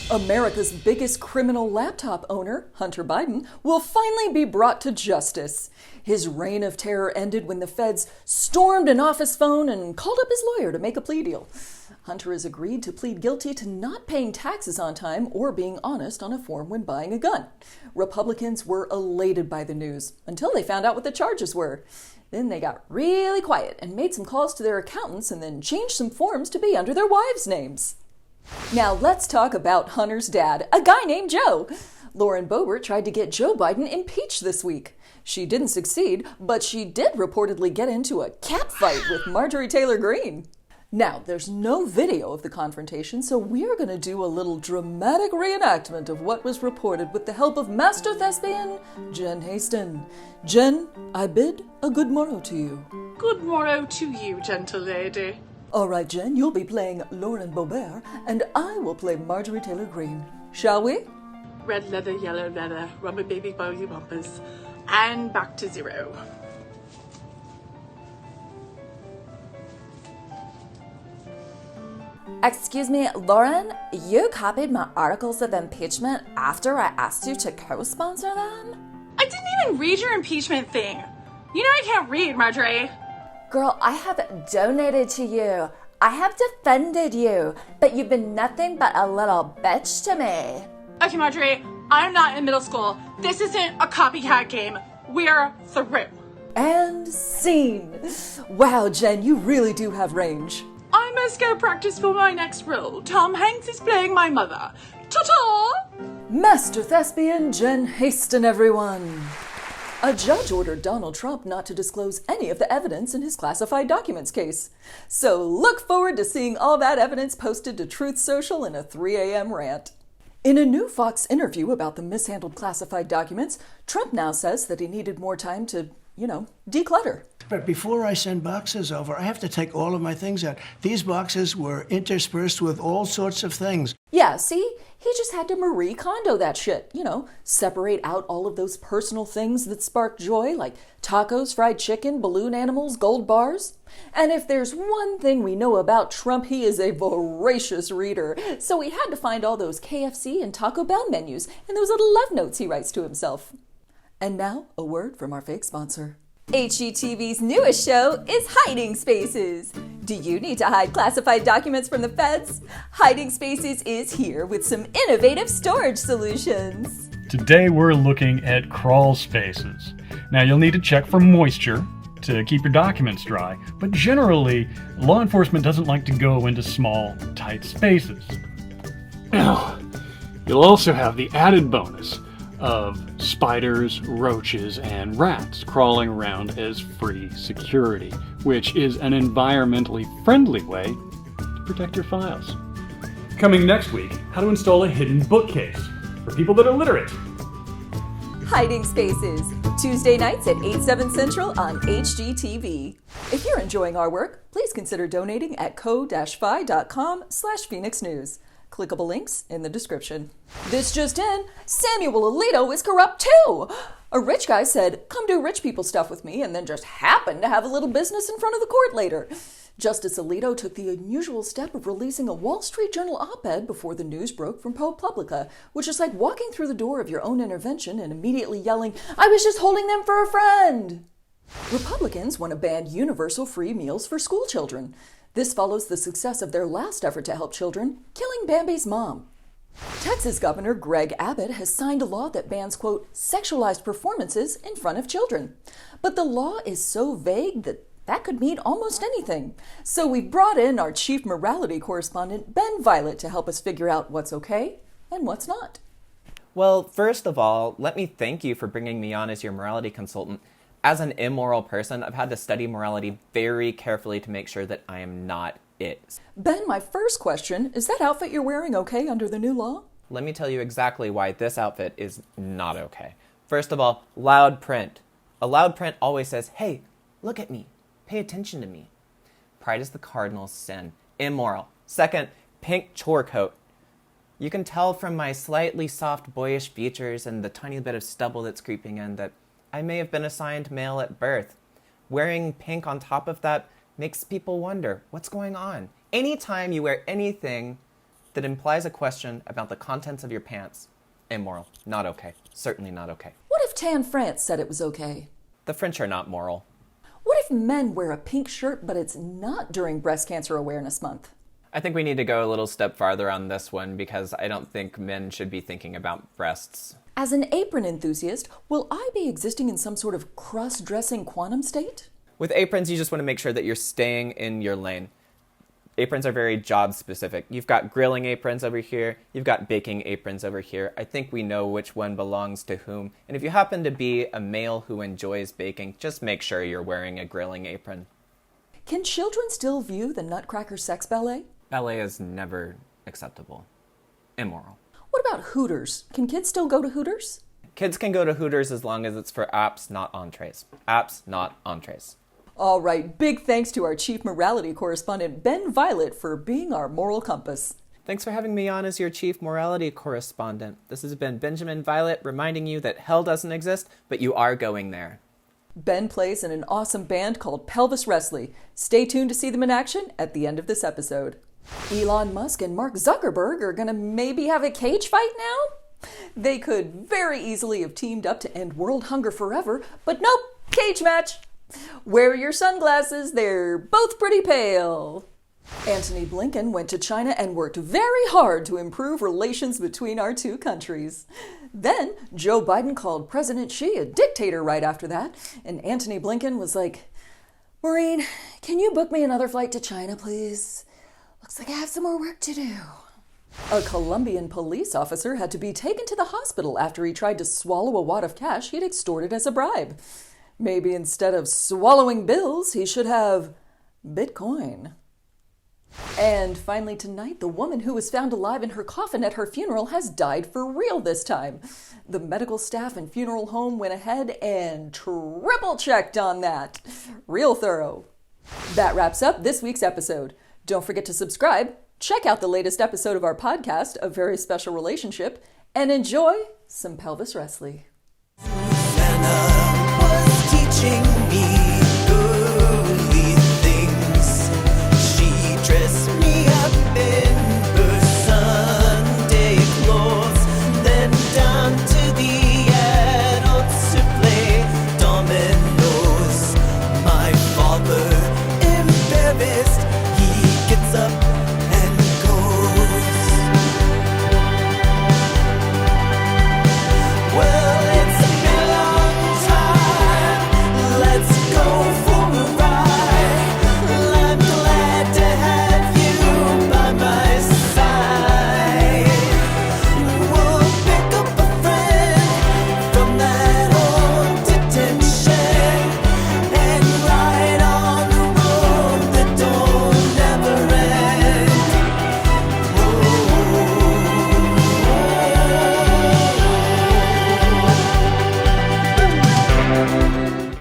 America's biggest criminal laptop owner, Hunter Biden, will finally be brought to justice. His reign of terror ended when the feds stormed an office phone and called up his lawyer to make a plea deal. Hunter has agreed to plead guilty to not paying taxes on time or being honest on a form when buying a gun. Republicans were elated by the news until they found out what the charges were. Then they got really quiet and made some calls to their accountants and then changed some forms to be under their wives' names. Now let's talk about Hunter's dad, a guy named Joe. Lauren Boebert tried to get Joe Biden impeached this week. She didn't succeed, but she did reportedly get into a catfight with Marjorie Taylor Greene. Now, there's no video of the confrontation, so we're going to do a little dramatic reenactment of what was reported with the help of master thespian Jen Hasten. Jen, I bid a good morrow to you. Good morrow to you, gentle lady. All right, Jen, you'll be playing Lauren Boebert, and I will play Marjorie Taylor Greene. Shall we? Red leather, yellow leather, rubber baby body bumpers, and back to zero. Excuse me, Lauren, you copied my articles of impeachment after I asked you to co-sponsor them? I didn't even read your impeachment thing. You know I can't read, Marjorie. Girl, I have donated to you. I have defended you, but you've been nothing but a little bitch to me. Okay, Marjorie, I'm not in middle school. This isn't a copycat game. We're through. And scene. Wow, Jen, you really do have range. I must go practice for my next role. Tom Hanks is playing my mother. Ta-ta! Master thespian Jen Hasten, everyone. A judge ordered Donald Trump not to disclose any of the evidence in his classified documents case. So look forward to seeing all that evidence posted to Truth Social in a 3 a.m. rant. In a new Fox interview about the mishandled classified documents, Trump now says that he needed more time to, declutter. But before I send boxes over, I have to take all of my things out. These boxes were interspersed with all sorts of things. Yeah, see? He just had to Marie Kondo that shit. Separate out all of those personal things that spark joy, like tacos, fried chicken, balloon animals, gold bars. And if there's one thing we know about Trump, he is a voracious reader. So he had to find all those KFC and Taco Bell menus and those little love notes he writes to himself. And now, a word from our fake sponsor. HGTV's newest show is Hiding Spaces. Do you need to hide classified documents from the feds? Hiding Spaces is here with some innovative storage solutions. Today we're looking at crawl spaces. Now you'll need to check for moisture to keep your documents dry, but generally, law enforcement doesn't like to go into small, tight spaces. You'll also have the added bonus of spiders, roaches, and rats crawling around as free security, which is an environmentally friendly way to protect your files. Coming next week, how to install a hidden bookcase for people that are literate. Hiding Spaces, Tuesday nights at 8/7 Central on HGTV. If you're enjoying our work, please consider donating at co-fi.com/Fenix News. Clickable links in the description. This just in, Samuel Alito is corrupt too. A rich guy said, "Come do rich people stuff with me," and then just happened to have a little business in front of the court later. Justice Alito took the unusual step of releasing a Wall Street Journal op-ed before the news broke from ProPublica, which is like walking through the door of your own intervention and immediately yelling, "I was just holding them for a friend." Republicans want to ban universal free meals for school children. This follows the success of their last effort to help children, killing Bambi's mom. Texas Governor Greg Abbott has signed a law that bans, quote, sexualized performances in front of children. But the law is so vague that could mean almost anything. So we brought in our Chief Morality Correspondent, Ben Violet, to help us figure out what's okay and what's not. Well, first of all, let me thank you for bringing me on as your morality consultant. As an immoral person, I've had to study morality very carefully to make sure that I am not it. Ben, my first question, is that outfit you're wearing okay under the new law? Let me tell you exactly why this outfit is not okay. First of all, loud print. A loud print always says, "Hey, look at me. Pay attention to me." Pride is the cardinal sin. Immoral. Second, pink chore coat. You can tell from my slightly soft boyish features and the tiny bit of stubble that's creeping in that I may have been assigned male at birth. Wearing pink on top of that makes people wonder, what's going on? Anytime you wear anything that implies a question about the contents of your pants. Immoral. Not okay. Certainly not okay. What if Tan France said it was okay? The French are not moral. What if men wear a pink shirt but it's not during Breast Cancer Awareness Month? I think we need to go a little step farther on this one because I don't think men should be thinking about breasts. As an apron enthusiast, will I be existing in some sort of cross-dressing quantum state? With aprons, you just want to make sure that you're staying in your lane. Aprons are very job specific. You've got grilling aprons over here. You've got baking aprons over here. I think we know which one belongs to whom. And if you happen to be a male who enjoys baking, just make sure you're wearing a grilling apron. Can children still view the Nutcracker Sex Ballet? Ballet is never acceptable. Immoral. What about Hooters? Can kids still go to Hooters? Kids can go to Hooters as long as it's for apps, not entrees. Apps, not entrees. All right, big thanks to our Chief Morality Correspondent, Ben Violet, for being our moral compass. Thanks for having me on as your Chief Morality Correspondent. This has been Benjamin Violet reminding you that hell doesn't exist, but you are going there. Ben plays in an awesome band called Pelvis Wrestling. Stay tuned to see them in action at the end of this episode. Elon Musk and Mark Zuckerberg are gonna maybe have a cage fight now? They could very easily have teamed up to end world hunger forever, but nope, cage match. Wear your sunglasses, they're both pretty pale. Antony Blinken went to China and worked very hard to improve relations between our two countries. Then Joe Biden called President Xi a dictator right after that, and Antony Blinken was like, Maureen, can you book me another flight to China, please? Looks like I have some more work to do. A Colombian police officer had to be taken to the hospital after he tried to swallow a wad of cash he'd extorted as a bribe. Maybe instead of swallowing bills, he should have Bitcoin. And finally tonight, the woman who was found alive in her coffin at her funeral has died for real this time. The medical staff and funeral home went ahead and triple-checked on that. Real thorough. That wraps up this week's episode. Don't forget to subscribe, check out the latest episode of our podcast, A Very Special Relationship, and enjoy some pelvis wrestling. Teaching